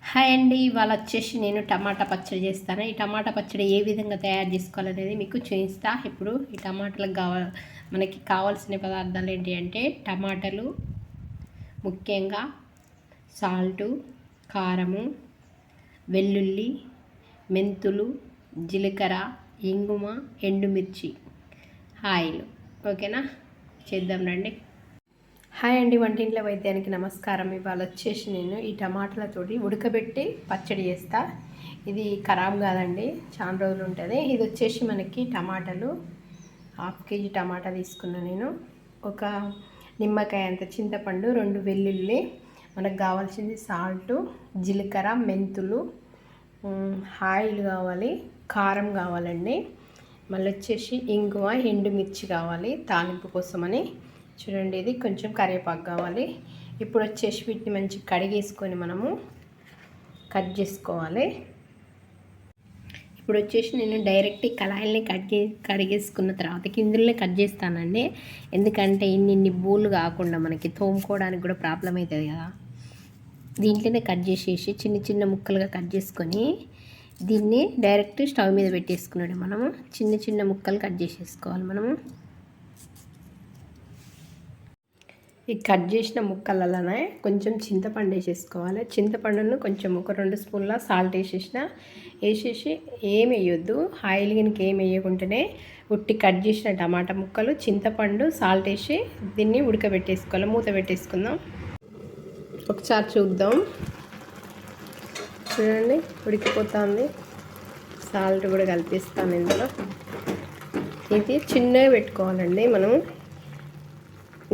Hi అండి, ఇవాళ వచ్చేసి నేను టమాటా పచ్చడి చేస్తాను. ఈ టమాటా పచ్చడి ఏ విధంగా తయారు చేసుకోవాలనేది మీకు చూపిస్తా. ఇప్పుడు ఈ టమాటాలకు మనకి కావాల్సిన పదార్థాలు ఏంటి అంటే టమాటాలు, ముఖ్యంగా సాల్టు, కారము, వెల్లుల్లి, మెంతులు, జీలకర్ర, ఇంగువ, ఎండుమిర్చి, ఆయిల్. ఓకేనా, చేద్దాం రండి. హాయ్ అండి, వంటింట్లో వైద్యానికి నమస్కారం. ఇవాళ వచ్చేసి నేను ఈ టమాటాలతోటి ఉడకబెట్టి పచ్చడి చేస్తా. ఇది ఖరాబ్ కాదండి, చాలా రోజులు ఉంటుంది. ఇది వచ్చేసి మనకి టమాటాలు 1/2 కేజీ టమాటా తీసుకున్నా నేను. ఒక నిమ్మకాయ అంత చింతపండు, 2 వెల్లుల్లి, మనకు కావాల్సింది సాల్టు, జీలకర్ర, మెంతులు, ఆయిల్ కావాలి, కారం కావాలండి, మళ్ళీ వచ్చేసి ఇంగువ, ఎండుమిర్చి కావాలి తాలింపు కోసమని. చూడండి, ఇది కొంచెం కరివేపాకు కావాలి. ఇప్పుడు వచ్చేసి వీటిని మంచిగా కడిగేసుకొని మనము కట్ చేసుకోవాలి. ఇప్పుడు వచ్చేసి నేను డైరెక్ట్ కళాయిల్ని కడిగేసుకున్న తర్వాత ఇందులోనే కట్ చేస్తానండి. ఎందుకంటే ఇన్ని బూలు కాకుండా మనకి తోముకోవడానికి కూడా ప్రాబ్లం అవుతుంది కదా. దీంట్లోనే కట్ చేసేసి చిన్న చిన్న ముక్కలుగా కట్ చేసుకొని దీన్ని డైరెక్ట్ స్టవ్ మీద పెట్టేసుకున్నాడు. మనము చిన్న చిన్న ముక్కలు కట్ చేసేసుకోవాలి. మనము ఈ కట్ చేసిన ముక్కలలోనే కొంచెం చింతపండు వేసేసుకోవాలి. చింతపండును కొంచెం ఒక 2 స్పూన్ల సాల్ట్ వేసేసి ఏం వేయొద్దు. ఆయిల్ గినికి ఏం వేయకుండానే ఉట్టి కట్ చేసిన టమాటా ముక్కలు, చింతపండు, సాల్ట్ వేసి దీన్ని ఉడకబెట్టేసుకోవాలి. మూత పెట్టేసుకుందాం. ఒకసారి చూద్దాం. చూడండి, ఉడికిపోతుంది. సాల్ట్ కూడా కలిపిస్తాను ఇందులో. ఇది చిన్నగా పెట్టుకోవాలండి. మనం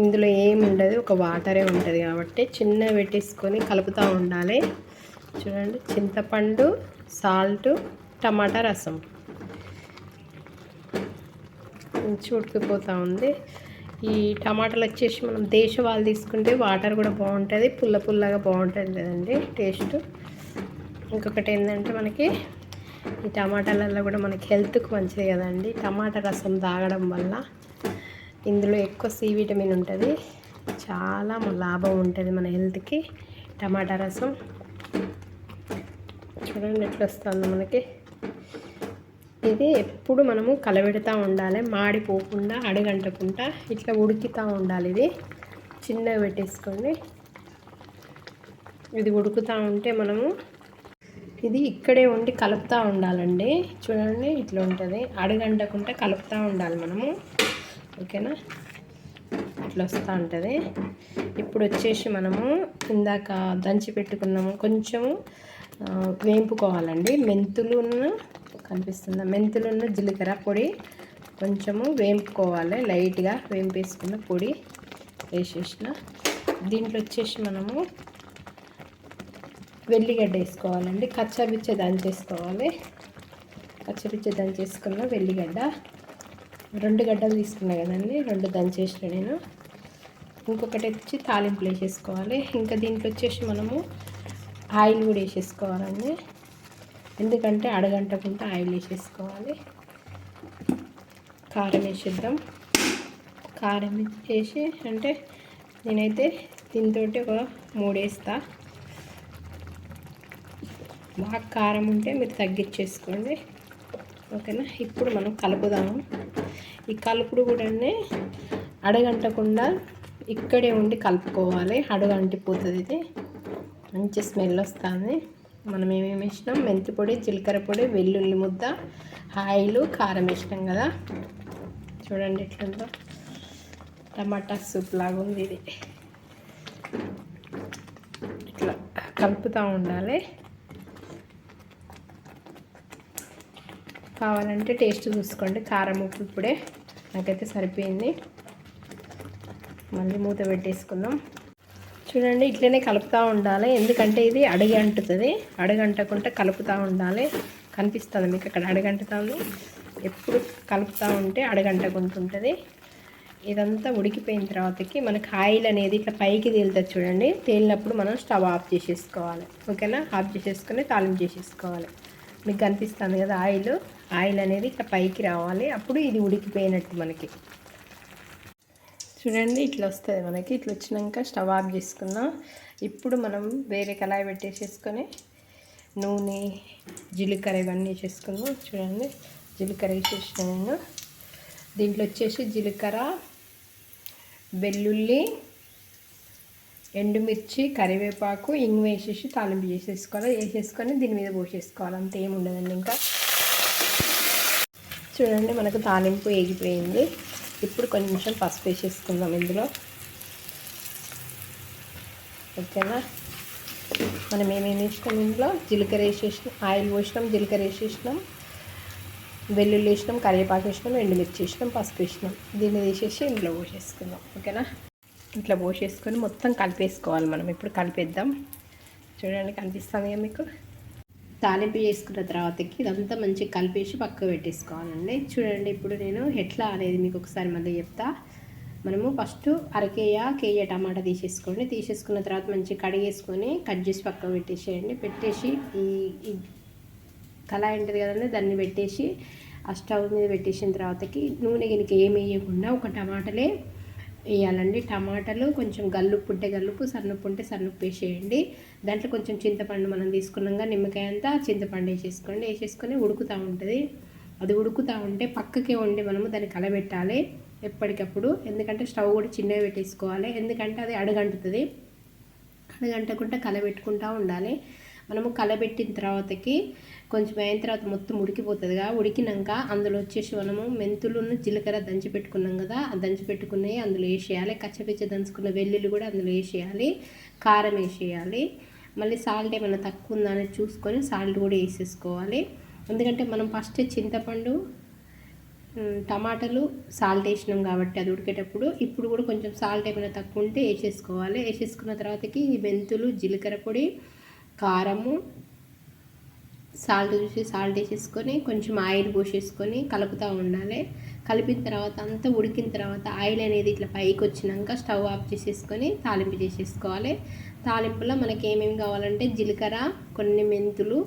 ఇందులో ఏమి ఉండదు, ఒక వాటరే ఉంటుంది కాబట్టి చిన్నగా పెట్టేసుకొని కలుపుతూ ఉండాలి. చూడండి, చింతపండు, సాల్ట్, టమాటా రసం ఉడికిపోతూ ఉంది. ఈ టమాటాలు వచ్చేసి మనం దేశవాళీ తీసుకుంటే వాటర్ కూడా బాగుంటుంది, పుల్లగా బాగుంటుంది కదండి టేస్ట్. ఇంకొకటి ఏంటంటే మనకి ఈ టమాటాలలో కూడా మనకి హెల్త్కి మంచిది కదండి. టమాటా రసం తాగడం వల్ల ఇందులో ఎక్కువ సి విటమిన్ ఉంటుంది, చాలా లాభం ఉంటుంది మన హెల్త్కి టమాటా రసం. చూడండి ఎట్లా వస్తుందో మనకి. ఇది ఎప్పుడు మనము కలబెడుతూ ఉండాలి, మాడిపోకుండా అడుగంటకుండా ఇట్లా ఉడుకుతూ ఉండాలి. ఇది చిన్నగా పెట్టేసుకోండి. ఇది ఉడుకుతూ ఉంటే మనము ఇది ఇక్కడే ఉండి కలుపుతూ ఉండాలండి. చూడండి, ఇట్లా ఉంటుంది, అడుగంటకుండా కలుపుతూ ఉండాలి మనము. ఓకేనా, ఇట్లా వస్తూ ఉంటుంది. ఇప్పుడు వచ్చేసి మనము ఇందాక దంచి పెట్టుకున్నాము, కొంచెము వేంపుకోవాలండి. మెంతులున్న కనిపిస్తుందా, మెంతులున్న జీలకర్ర పొడి కొంచెము వేంపుకోవాలి. లైట్గా వేంపేసుకున్న పొడి వేసేసిన దీంట్లో వచ్చేసి మనము వెల్లిగడ్డ వేసుకోవాలండి. కచ్చాపిచ్చ దంచేసుకోవాలి. కచ్చాపిచ్చ దంచేసుకున్న వెల్లిగడ్డ 2 గడ్డలు తీసుకున్నా కదండి, 2 దంచేసిన నేను. ఇంకొకటి వచ్చి తాలింపులు వేసేసుకోవాలి. ఇంకా దీంట్లో వచ్చేసి మనము ఆయిల్ కూడా వేసేసుకోవాలండి, ఎందుకంటే అడగంటకుండా ఆయిల్ వేసేసుకోవాలి. కారం వేసేద్దాం. కారం వేసి అంటే నేనైతే దీంతో ఒక 3 వేస్తా. బాగా కారం ఉంటే మీరు తగ్గించేసుకోండి. ఓకేనా, ఇప్పుడు మనం కలుపుదాము. ఈ కలుపుడు కూడా అడగంటకుండా ఇక్కడే ఉండి కలుపుకోవాలి, అడుగంటిపోతుంది. ఇది మంచి స్మెల్ వస్తుంది. మనం ఏమేమి వేసినాం, మెంతి పొడి, జీలకర్ర పొడి, వెల్లుల్లి ముద్ద, ఆయిల్, కారం వేసినాం కదా. చూడండి ఎట్లుందో, టమాటా సూప్ లాగా ఉంది ఇది. ఇట్లా కలుపుతూ ఉండాలి. కావాలంటే టేస్ట్ చూసుకోండి, కారం ఉప్పు ఇప్పుడే నాకైతే సరిపోయింది. మళ్ళీ మూత పెట్టేసుకుందాం. చూడండి, ఇట్లనే కలుపుతూ ఉండాలి, ఎందుకంటే ఇది అడుగంటుతుంది. అడుగంటకుండా కలుపుతూ ఉండాలి. కనిపిస్తుంది మీకు అక్కడ అడుగంటుతుంది. ఎప్పుడు కలుపుతూ ఉంటే అడుగంటకుంటుంటుంది. ఇదంతా ఉడికిపోయిన తర్వాతకి మనకి ఆయిల్ అనేది ఇట్లా పైకి తేలుతుంది. చూడండి, తేలినప్పుడు మనం స్టవ్ ఆఫ్ చేసేసుకోవాలి. ఓకేనా, ఆఫ్ చేసేసుకొని తాలింపు చేసేసుకోవాలి. మీకు కనిపిస్తుంది కదా ఆయిల్ అనేది ఇట్లా పైకి రావాలి, అప్పుడు ఇది ఉడికిపోయినట్టు మనకి. చూడండి, ఇట్లా వస్తుంది మనకి. ఇట్లా వచ్చినాక స్టవ్ ఆఫ్ చేసుకున్నాం. ఇప్పుడు మనం వేరే కళాయి పెట్టేసేసుకొని నూనె, జీలకర్ర ఇవన్నీ వేసేసుకుందాం. చూడండి, జీలకర్ర వేసేసిన నేను. దీంట్లో వచ్చేసి జీలకర్ర, వెల్లుల్లి, ఎండుమిర్చి, కరివేపాకు, ఇంగు వేసేసి తాలింపు చేసేసుకోవాలి. వేసేసుకొని దీని మీద పోసేసుకోవాలి. అంత ఏమి ఉండదండి. ఇంకా చూడండి, మనకు తాలింపు ఎగిపోయింది. ఇప్పుడు కొంచెం పసుపు వేసేసుకుందాం ఇందులో. ఓకేనా, మనం ఏమేమి వేసినాం ఇందులో? జీలకర్ర వేసేసినాం, ఆయిల్ పోసినాం, జీలకర్ర వేసేసినాం, వెల్లుల్లి వేసినాం, కరివేపాకు వేసినాం, ఎండుమిర్చి వేసినాం, పసుపు వేసినాం. దీన్ని తీసేసి ఇందులో పోసేసుకుందాం. ఓకేనా, ఇట్లా పోసేసుకొని మొత్తం కలిపేసుకోవాలి. మనం ఇప్పుడు కలిపేద్దాం. చూడండి, కనిపిస్తుంది కదా మీకు. తాలింపు చేసుకున్న తర్వాతకి ఇదంతా మంచిగా కలిపేసి పక్కకు పెట్టేసుకోవాలండి. చూడండి, ఇప్పుడు నేను ఎట్లా అనేది మీకు ఒకసారి మళ్ళీ చెప్తా. మనము ఫస్ట్ కేయ టమాటా తీసేసుకోండి. తీసేసుకున్న తర్వాత మంచిగా కడిగేసుకొని కట్ చేసి పక్కకు పెట్టేసేయండి. పెట్టేసి ఈ కళాయి ఉంటుంది కదండి, దాన్ని పెట్టేసి ఆ స్టవ్ మీద పెట్టేసిన తర్వాతకి నూనె గినికి ఏమి వేయకుండా ఒక టమాటాలే వేయాలండి. టమాటాలు కొంచెం గల్లుప్పు ఉంటే గల్లుప్పు, సన్నుప్పు ఉంటే సన్నుప్పు వేసేయండి. దాంట్లో కొంచెం చింతపండు మనం తీసుకున్నాక నిమ్మకాయ అంతా చింతపండు వేసేసుకోండి. వేసేసుకొని ఉడుకుతూ ఉంటుంది. అది ఉడుకుతూ ఉంటే పక్కకే ఉండి మనము దాన్ని కలబెట్టాలి ఎప్పటికప్పుడు. ఎందుకంటే స్టవ్ కూడా చిన్నగా పెట్టేసుకోవాలి. ఎందుకంటే అది అడుగంటుతుంది. అడుగంటకుండా కలబెట్టుకుంటూ ఉండాలి. మనము కలబెట్టిన తర్వాతకి కొంచెం అయిన తర్వాత మొత్తం ఉడికిపోతుందిగా. ఉడికినాక అందులో వచ్చేసి మనము మెంతులను, జీలకర్ర దంచి పెట్టుకున్నాం కదా, ఆ దంచి పెట్టుకున్నవి అందులో వేసేయాలి. కచ్చపిచ్చ దంచుకున్న వెల్లుల్లి కూడా అందులో వేసేయాలి. కారం వేసేయాలి. మళ్ళీ సాల్ట్ ఏమైనా తక్కువ ఉందా అని చూసుకొని సాల్ట్ కూడా వేసేసుకోవాలి. ఎందుకంటే మనం ఫస్ట్ చింతపండు, టమాటాలు సాల్ట్ వేసినాం కాబట్టి అది ఉడికేటప్పుడు ఇప్పుడు కూడా కొంచెం సాల్ట్ ఏమైనా తక్కువ ఉంటే వేసేసుకోవాలి. వేసేసుకున్న తర్వాతకి మెంతులు, జీలకర్ర పొడి, కారము, సాల్ట్ చూసి సాల్ట్ వేసేసుకొని కొంచెం ఆయిల్ పోసేసుకొని కలుపుతూ ఉండాలి. కలిపిన తర్వాత అంతా ఉడికిన తర్వాత ఆయిల్ అనేది ఇట్లా పైకి వచ్చినాక స్టవ్ ఆఫ్ చేసేసుకొని తాలింపు చేసేసుకోవాలి. తాలింపులో మనకి ఏమేమి కావాలంటే జీలకర్ర, కొన్ని మెంతులు,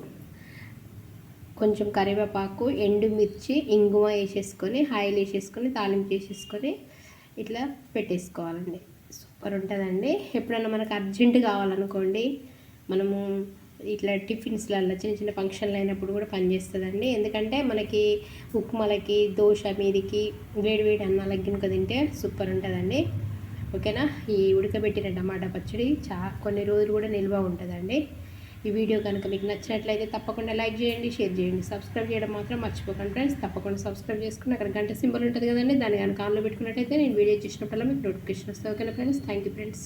కొంచెం కరివేపాకు, ఎండుమిర్చి, ఇంగువ వేసేసుకొని ఆయిల్ వేసేసుకొని తాలింపు చేసేసుకొని ఇట్లా పెట్టేసుకోవాలండి. సూపర్ ఉంటుందండి. ఎప్పుడన్నా మనకు అర్జెంటు కావాలనుకోండి, మనము ఇట్లా టిఫిన్స్లలో చిన్న చిన్న ఫంక్షన్లు అయినప్పుడు కూడా పనిచేస్తుందండి. ఎందుకంటే మనకి ఉప్మాలకి, దోశ మీదికి, వేడివేడి అన్నాలకి గినుక తింటే సూపర్ ఉంటుందండి. ఓకేనా, ఈ ఉడకబెట్టిన టమాటా పచ్చడి కొన్ని రోజులు కూడా నిల్వ ఉంటుందండి. ఈ వీడియో కనుక మీకు నచ్చినట్లయితే తప్పకుండా లైక్ చేయండి, షేర్ చేయండి, సబ్స్క్రైబ్ చేయడం మాత్రం మర్చిపోకండి ఫ్రెండ్స్. తప్పకుండా సబ్స్క్రైబ్ చేసుకుని అక్కడ గంట సింబల్ ఉంటుంది కదండి, దాన్ని కనుక ఆన్లో పెట్టుకున్నట్టయితే నేను వీడియో చేసినప్పుడల్లా మీకు నోటిఫికేషన్ వస్తుంది. ఓకేనా ఫ్రెండ్స్, థ్యాంక్ యూ ఫ్రెండ్స్.